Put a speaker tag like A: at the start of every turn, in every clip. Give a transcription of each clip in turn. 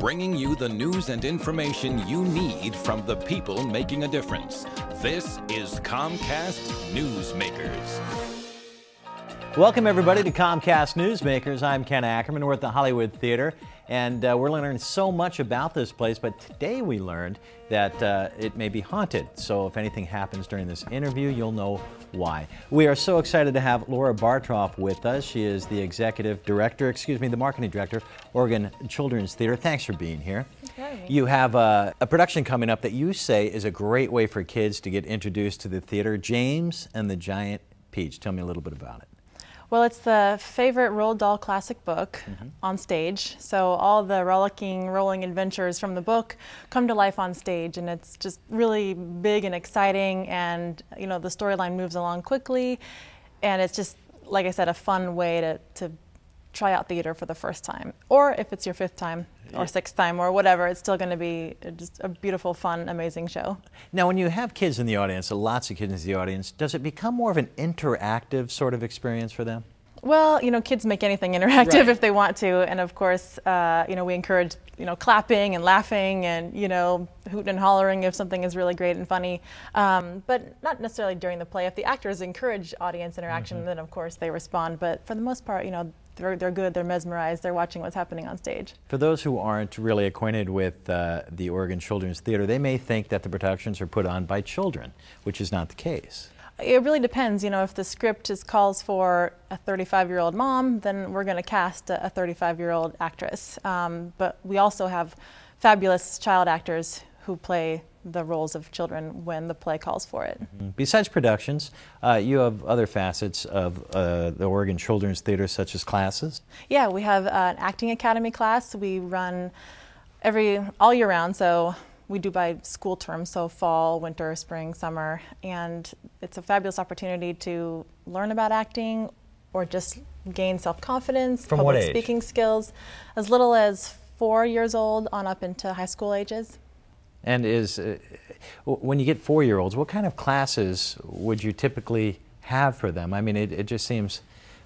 A: bringing you the news and information you need from the people making a difference. This is Comcast Newsmakers.
B: Welcome everybody to Comcast Newsmakers. I'm Ken Ackerman. We're at the Hollywood Theater, and we're learning so much about this place, but today we learned that it may be haunted. So if anything happens during this interview, you'll know why. We are so excited to have Laura Bartroff with us. She is the the marketing director, Oregon Children's Theater. Thanks for being here.
C: Okay.
B: You have a production coming up that you say is a great way for kids to get introduced to the theater, James and the Giant Peach. Tell me a little bit about it.
C: Well, it's the favorite Roald Dahl classic book on stage. So all the rolling adventures from the book come to life on stage, and it's just really big and exciting, and you know, the storyline moves along quickly, and it's just, like I said, a fun way to try out theater for the first time. Or if it's your fifth time or sixth time or whatever, it's still going to be just a beautiful, fun, amazing show.
B: Now, when you have kids in the audience, lots of kids in the audience, does it become more of an interactive sort of experience for them?
C: Well, you know, kids make anything interactive
B: Right.
C: if they want to, and of course, you know, we encourage, you know, clapping and laughing and, you know, hooting and hollering if something is really great and funny, but not necessarily during the play. If the actors encourage audience interaction, then of course they respond, but for the most part, you know, they're good, they're mesmerized, they're watching what's happening on stage.
B: For those who aren't really acquainted with the Oregon Children's Theater, they may think that the productions are put on by children, which is not the case.
C: It really depends. You know, if the script calls for a 35-year-old mom, then we're going to cast a 35-year-old actress. But we also have fabulous child actors who play the roles of children when the play calls for it.
B: Besides productions, you have other facets of the Oregon Children's Theater, such as classes?
C: Yeah, we have an acting academy class. We run all year round, so we do by school terms, so fall, winter, spring, summer, and it's a fabulous opportunity to learn about acting or just gain self-confidence,
B: From what age?
C: speaking skills, as little as 4 years old on up into high school ages.
B: And when you get 4-year-olds, what kind of classes would you typically have for them? I mean, it just seems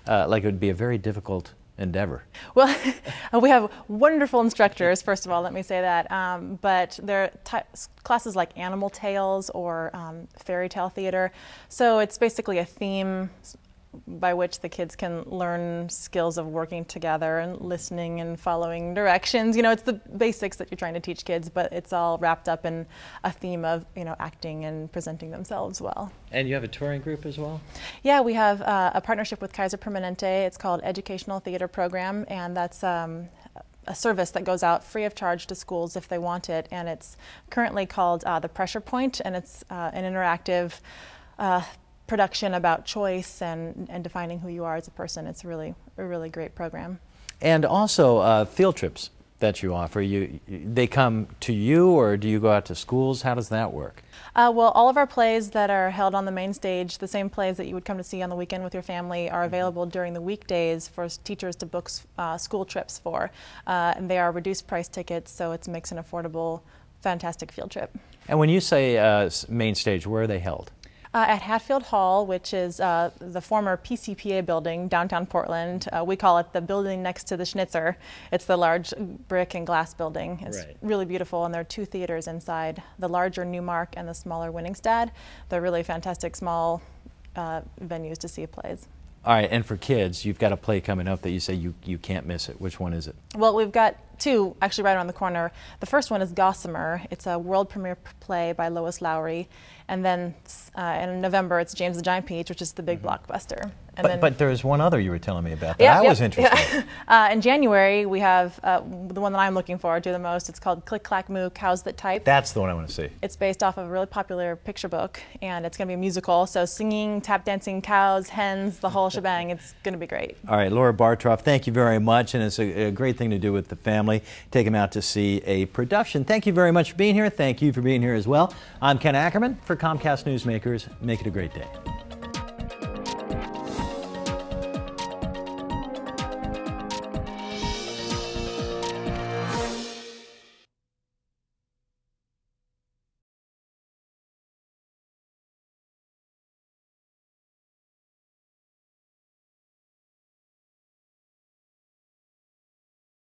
B: like it would be a very difficult endeavor.
C: Well, we have wonderful instructors, first of all, let me say that, but there are classes like animal tales or fairy tale theater, so it's basically a theme by which the kids can learn skills of working together and listening and following directions. You know, it's the basics that you're trying to teach kids, but it's all wrapped up in a theme of, you know, acting and presenting themselves well.
B: And you have a touring group as well?
C: Yeah, we have a partnership with Kaiser Permanente. It's called Educational Theater Program, and that's a service that goes out free of charge to schools if they want it, and it's currently called The Pressure Point, and it's an interactive production about choice and defining who you are as a person. It's a really great program.
B: And also field trips that you offer. They come to you, or do you go out to schools? How does that work?
C: Well, all of our plays that are held on the main stage, the same plays that you would come to see on the weekend with your family, are available during the weekdays for teachers to book school trips for. And they are reduced price tickets, so it makes an affordable, fantastic field trip.
B: And when you say main stage, where are they held?
C: At Hatfield Hall, which is the former PCPA building, downtown Portland. We call it the building next to the Schnitzer. It's the large brick and glass building. It's really beautiful, and there are 2 theaters inside, the larger Newmark and the smaller Winningstad. They're really fantastic small venues to see plays.
B: All right, and for kids, you've got a play coming up that you say you can't miss it. Which one is it?
C: Well, we've got 2 actually right around the corner. The first one is Gossamer. It's a world premiere play by Lois Lowry. And then in November, it's James the Giant Peach, which is the big blockbuster. And
B: but there's one other you were telling me about that I was interested in.
C: In January, we have the one that I'm looking forward to the most. It's called Click, Clack, Moo, Cows That Type.
B: That's the one I want to see.
C: It's based off of a really popular picture book, and it's going to be a musical. So singing, tap dancing, cows, hens, the whole shebang. It's going to be great.
B: All right, Laura Bartroff, thank you very much, and it's a great thing to do with the family. Take them out to see a production. Thank you very much for being here. Thank you for being here as well. I'm Ken Ackerman for Comcast Newsmakers. Make it a great day.